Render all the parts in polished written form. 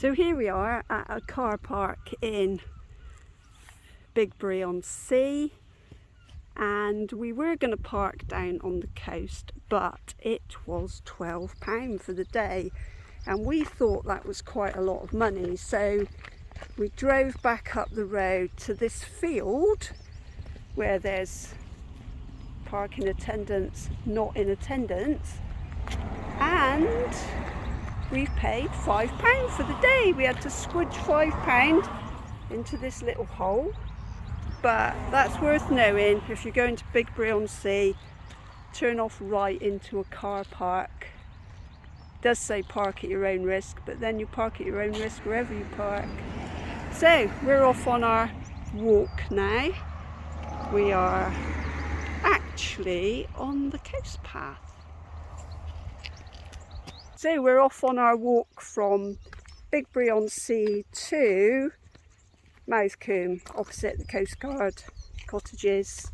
So here we are at a car park in Bigbury on Sea, and we were going to park down on the coast, but it was £12 for the day, and we thought that was quite a lot of money. So we drove back up the road to this field where there's parking attendants not in attendance, and we've paid £5 for the day. We had to squidge £5 into this little hole, but that's worth knowing. If you're going to Bigbury on Sea, turn off right into a car park. It does say park at your own risk, but then you park at your own risk wherever you park. So we're off on our walk now. We are actually on the coast path. So we're off on our walk from Bigbury on Sea to Mothecombe, opposite the Coast Guard cottages.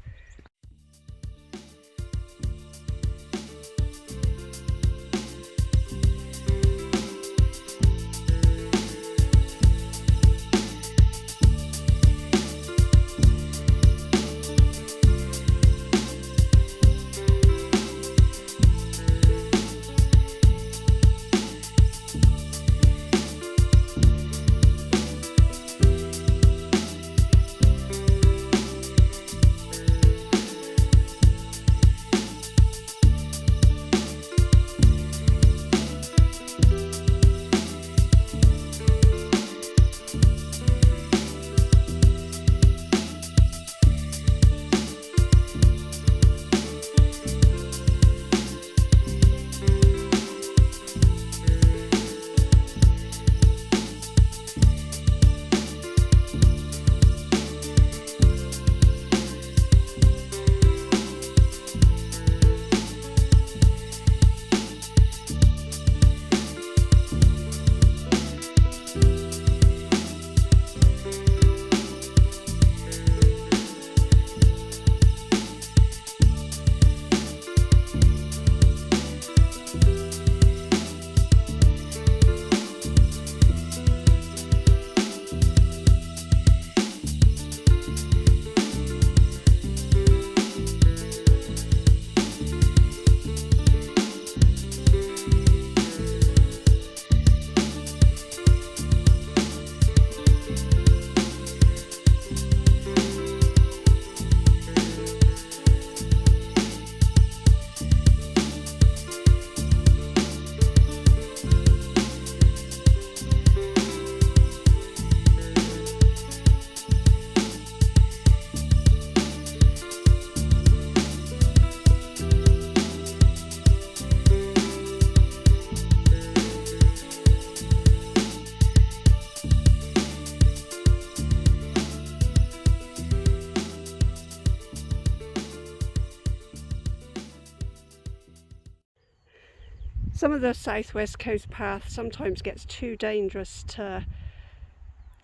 Some of the southwest coast path sometimes gets too dangerous to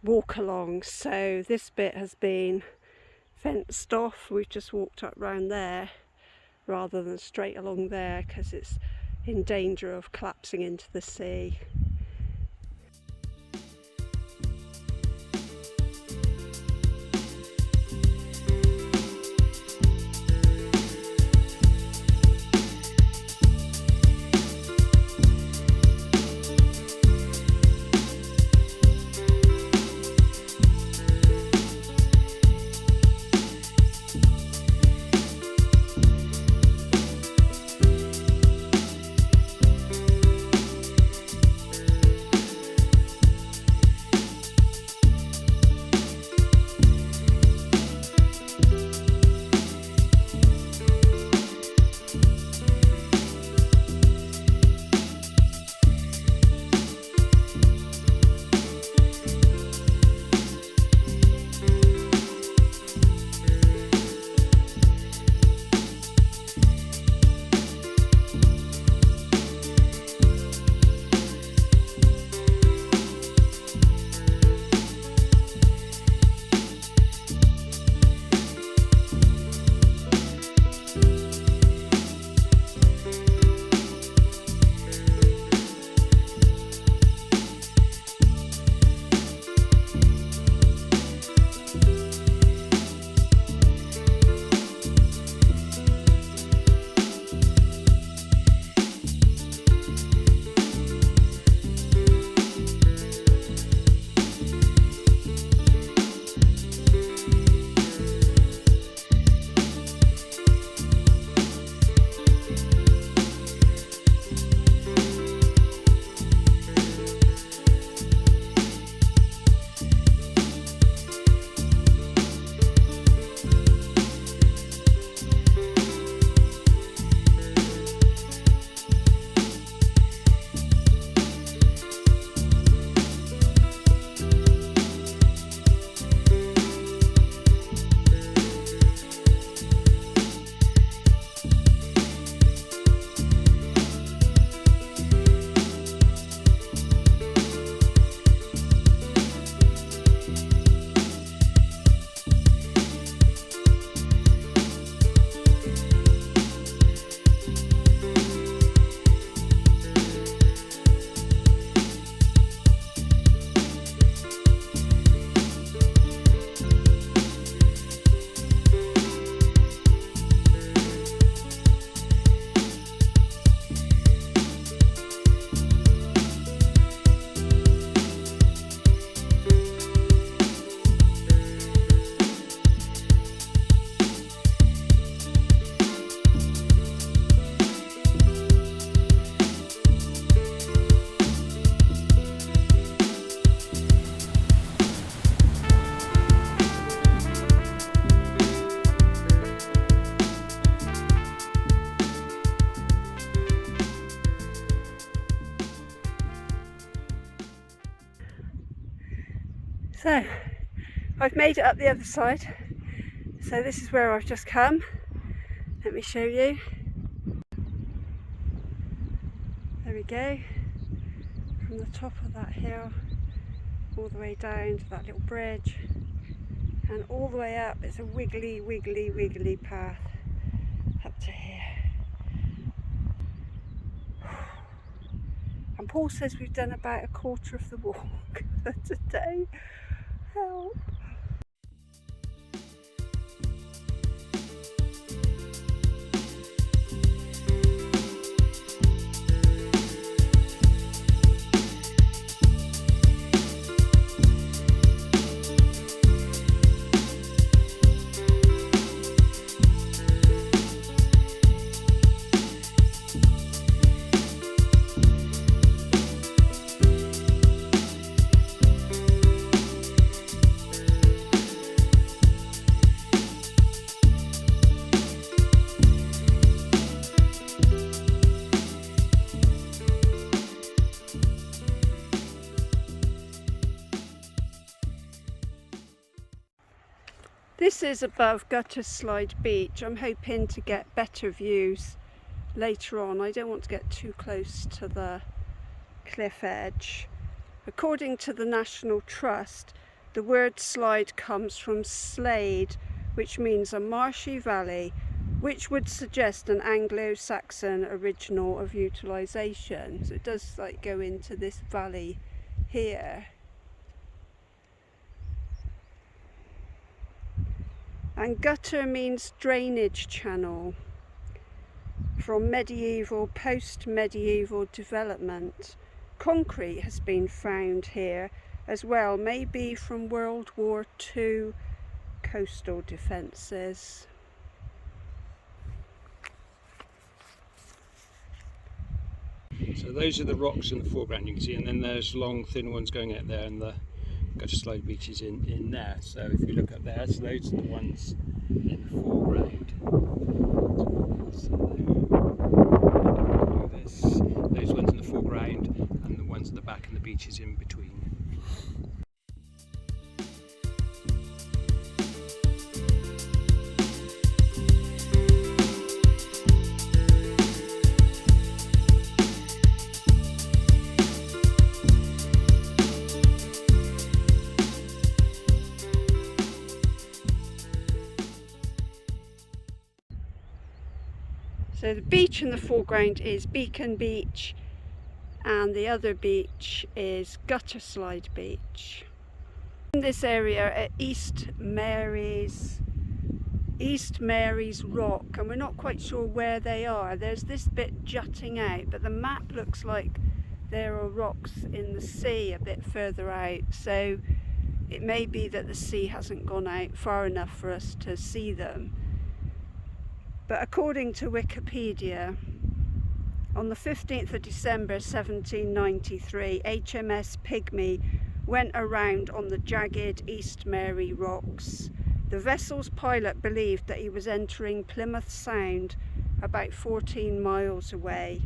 walk along, so this bit has been fenced off. We've just walked up round there rather than straight along there because it's in danger of collapsing into the sea. So I've made it up the other side. So this is where I've just come. Let me show you. There we go. From the top of that hill all the way down to that little bridge, and all the way up it's a wiggly path up to here. And Paul says we've done about a quarter of the walk for today. Help! This is above Gutterslide Beach. I'm hoping to get better views later on. I don't want to get too close to the cliff edge. According to the National Trust, the word slide comes from slade, which means a marshy valley, which would suggest an Anglo-Saxon original of utilisation. So it does like go into this valley here. And gutter means drainage channel from medieval, post-medieval development. Concrete has been found here as well, maybe from World War II coastal defences. So those are the rocks in the foreground you can see, and then there's long thin ones going out there, and the Gutterslide Beach is in there. So if you look up there, so those are the ones in the foreground. So those ones in the foreground, and the ones at the back, and the beach is in between. So the beach in the foreground is Beacon Beach, and the other beach is Gutterslide Beach. In this area at East Mary's Rock, and we're not quite sure where they are. There's this bit jutting out, but the map looks like there are rocks in the sea a bit further out, so it may be that the sea hasn't gone out far enough for us to see them. But according to Wikipedia, on the 15th of December 1793, HMS Pygmy went around on the jagged East Mary rocks. The vessel's pilot believed that he was entering Plymouth Sound, about 14 miles away.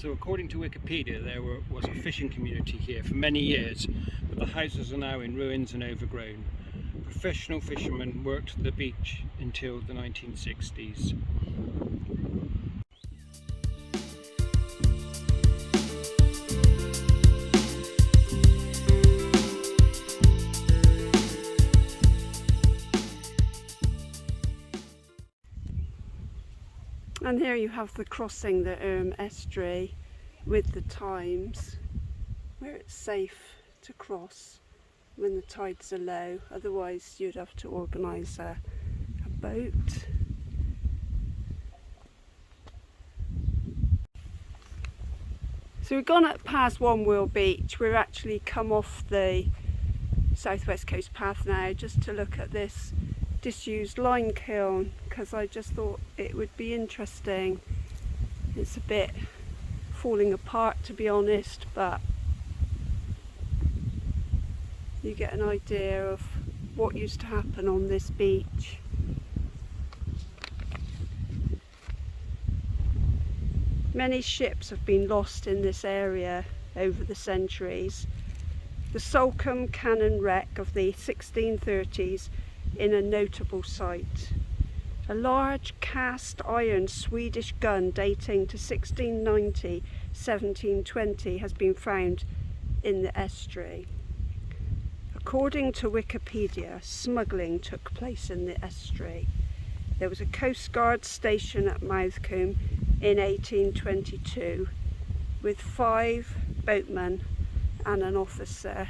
So according to Wikipedia, there was a fishing community here for many years, but the houses are now in ruins and overgrown. Professional fishermen worked the beach until the 1960s. And here you have the crossing the estuary with the times, where it's safe to cross when the tides are low. Otherwise you'd have to organise a boat. So we've gone up past One Wheel Beach. We've actually come off the southwest coast path now just to look at this disused limekiln, because I just thought it would be interesting. It's a bit falling apart, to be honest, but you get an idea of what used to happen on this beach. Many ships have been lost in this area over the centuries. The Salcombe cannon wreck of the 1630s in a notable site. A large cast iron Swedish gun dating to 1690-1720 has been found in the estuary. According to Wikipedia, smuggling took place in the estuary. There was a Coast Guard station at Mothecombe in 1822 with 5 boatmen and an officer.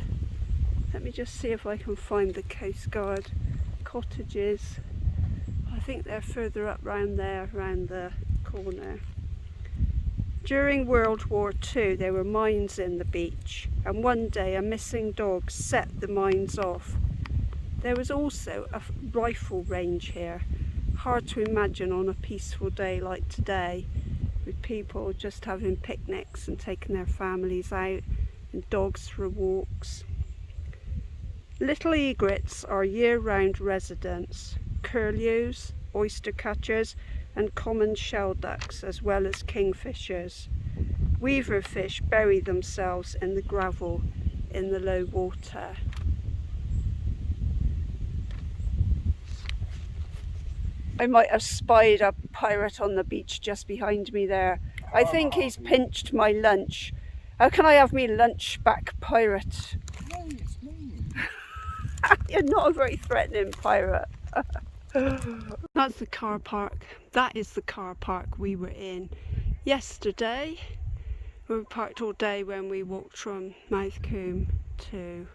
Let me just see if I can find the Coast Guard cottages. I think they're further up round there, round the corner. During World War II there were mines in the beach, and one day a missing dog set the mines off. There was also a rifle range here. Hard to imagine on a peaceful day like today, with people just having picnics and taking their families out and dogs for walks. Little egrets are year-round residents, curlews, oyster catchers and common shell ducks, as well as kingfishers. Weaver fish bury themselves in the gravel in the low water. I might have spied a pirate on the beach just behind me there. I think he's pinched my lunch. How can I have me lunch back, pirate? No, it's me. You're not a very threatening pirate. That's the car park. That is the car park we were in yesterday. We were parked all day when we walked from Mothecombe to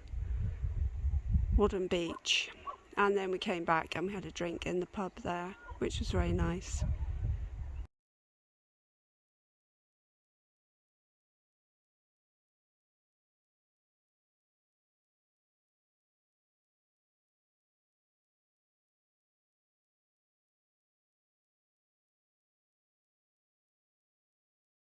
Mothecombe Beach, and then we came back and we had a drink in the pub there, which was very nice.